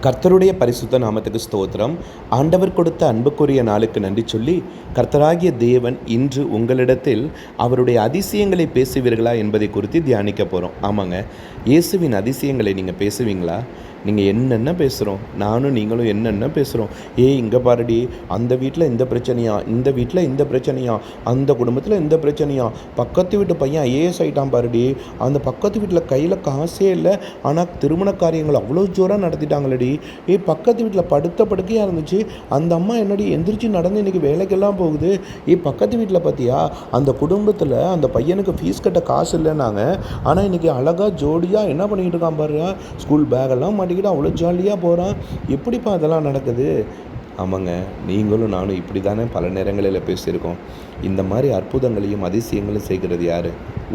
கர்த்தருடைய பரிசுத்த நாமத்துக்கு ஸ்தோத்திரம். ஆண்டவர் கொடுத்த அன்புக்குரிய நாளுக்கு நன்றி சொல்லி, கர்த்தராகிய தேவன் இன்று உங்களிடத்தில் அவருடைய அதிசயங்களை பேசுவீர்களா என்பதை குறித்து தியானிக்க போகிறோம். ஆமாங்க, இயேசுவின் அதிசயங்களை நீங்கள் பேசுவீங்களா? நீங்கள் என்னென்ன பேசுகிறோம், நானும் நீங்களும் என்னென்ன பேசுகிறோம். இங்கே பாருடி, அந்த வீட்டில் இந்த பிரச்சனையா, இந்த வீட்டில் இந்த பிரச்சனையா, அந்த குடும்பத்தில் இந்த பிரச்சனையா, பக்கத்து வீட்டு பையன் ஐஏஎஸ் ஆகிட்டான் பாருடி, அந்த பக்கத்து வீட்டில் கையில் காசே இல்லை, ஆனால் திருமண காரியங்கள் அவ்வளோ ஜோராக நடத்திட்டாங்களடி. பக்கத்து வீட்டில் படுத்த படுக்கையாக இருந்துச்சு, அந்த அம்மா என்னடி எந்திரிச்சு நடந்து இன்றைக்கி வேலைக்கெல்லாம் போகுது. பக்கத்து வீட்டில் பார்த்தியா, அந்த குடும்பத்தில் அந்த பையனுக்கு ஃபீஸ் கட்ட காசு இல்லைன்னாங்க, ஆனால் இன்றைக்கி அழகாக ஜோடியாக என்ன பண்ணிக்கிட்டு இருக்கான் பாரு, ஸ்கூல் பேக்கெல்லாம் மாட்டிக்கிட்டு அவ்வளோ ஜாலியாக போகிறான். எப்படிப்பா அதெல்லாம் நடக்குது? ஆமாங்க, நீங்களும் நானும் இப்படி தானே பல நேரங்களில் பேசியிருக்கோம். இந்த மாதிரி அற்புதங்களையும் அதிசயங்களும் செய்கிறது யார்?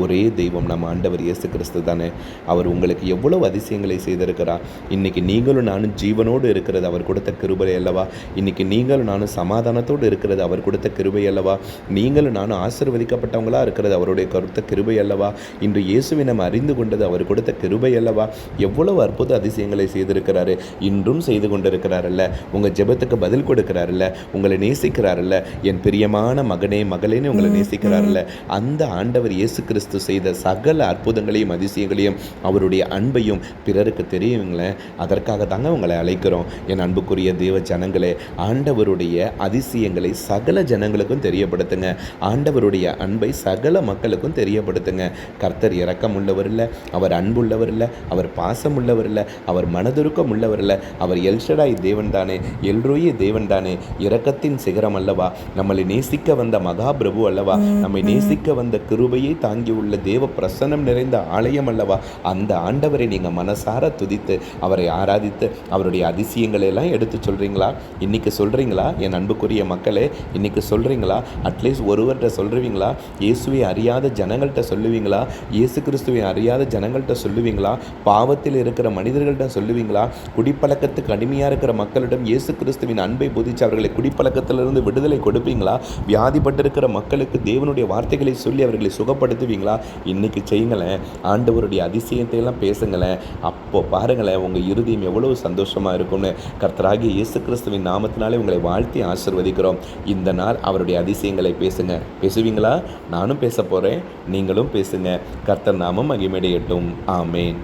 ஒரே தெய்வம், நம்ம ஆண்டவர் இயேசு கிறிஸ்து தானே. அவர் உங்களுக்கு எவ்வளவு அதிசயங்களை செய்திருக்கிறார். இன்றைக்கி நீங்களும் நானும் ஜீவனோடு இருக்கிறது அவர் கொடுத்த கிருபை அல்லவா? இன்றைக்கி நீங்களும் நானும் சமாதானத்தோடு இருக்கிறது அவர் கொடுத்த கிருபை அல்லவா? நீங்களும் நானும் ஆசீர்வதிக்கப்பட்டவங்களாக இருக்கிறது அவருடைய கொடுத்த கிருபை அல்லவா? இன்று இயேசுவை நம்ம அறிந்து கொண்டது அவர் கொடுத்த கிருபை அல்லவா? எவ்வளவு அற்புத அதிசயங்களை செய்திருக்கிறாரு, இன்றும் செய்து கொண்டிருக்கிறாரல்ல. உங்கள் ஜெபத்துக்கு பதில் கொடுக்கிறாருல்ல, உங்களை நேசிக்கிறாருல்ல, என் பிரியமான மகனே மகளேன்னு உங்களை நேசிக்கிறாருல்ல. அந்த ஆண்டவர் இயேசு கிறிஸ்து செய்த சகல அற்புதங்களையும் அதிசயங்களையும் அவருடைய அன்பையும் பிறருக்கு தெரியுங்களேன். அதற்காக தாங்க உங்களை அழைக்கிறோம். என் அன்புக்குரிய தேவ ஜனங்களே, ஆண்டவருடைய அதிசயங்களை சகல ஜனங்களுக்கும் தெரியப்படுத்துங்க. ஆண்டவருடைய அன்பை சகல மக்களுக்கும் தெரியப்படுத்துங்க. கர்த்தர் இரக்கம் உள்ளவர் இல்லை, அவர் அன்புள்ளவர் இல்லை, அவர் பாசம் உள்ளவர் இல்லை, அவர் மனதுருக்கம் உள்ளவர் இல்லை. அவர் எல்ஷடாய் தேவன் தானே, எல்ரோயி தேவன் தானே, இரக்கத்தின் சிகரம் அல்லவா, நம்மளை நேசிக்க வந்த மகா பிரபு அல்லவா, நம்மை நேசிக்க வந்த கிருபையை தாங்கி உள்ள தேவ பிரசன்னம் நிறைந்த ஆலயம் அல்லவா. அந்த ஆண்டவரை நீங்கள் மனசார துதித்து அவரை ஆராதித்து அவருடைய அதிசயங்களை எல்லாம் எடுத்து சொல்கிறீங்களா? இன்றைக்கி சொல்கிறீங்களா? என் அன்புக்குரிய மக்களே, இன்றைக்கி சொல்கிறீங்களா? அட்லீஸ்ட் ஒருவர்கிட்ட சொல்லுவீங்களா? இயேசுவை அறியாத ஜனங்கள்கிட்ட சொல்லுவீங்களா? இயேசு கிறிஸ்துவை அறியாத ஜனங்கள்கிட்ட சொல்லுவீங்களா? பாவத்தில் இருக்கிற மனிதர்கள்ட்ட சொல்லுவீங்களா? குடிப்பழக்கத்துக்கு அடிமையாக இருக்கிற மக்களிடம் இயேசு கிறிஸ்துவின் அன்பை போதிச்சு அவர்களை குடிப்பழக்கத்திலிருந்து விடுதலை கொடுப்பீங்களா? வியாதிப்பட்டிருக்கிற மக்களுக்கு தேவனுடைய வார்த்தைகளை சொல்லி அவர்களை சுகப்படுத்துவீங்களா? இன்னைக்கு செய்யுங்களேன். ஆண்டவருடைய அதிசயத்தை எல்லாம் பேசுங்களேன். அப்போ பாருங்களேன், உங்கள் இருதயம் எவ்வளவு சந்தோஷமாக இருக்கும்னு. கர்த்தராகிய இயேசு கிறிஸ்துவின் நாமத்தினாலே உங்களை வாழ்த்தி ஆசீர்வதிக்கிறோம். இந்த நாள் அவருடைய அதிசயங்களை பேசுங்க. பேசுவீங்களா? நானும் பேச போகிறேன், நீங்களும் பேசுங்க. கர்த்தர் நாமம் மகிமையடையட்டும். ஆமேன்.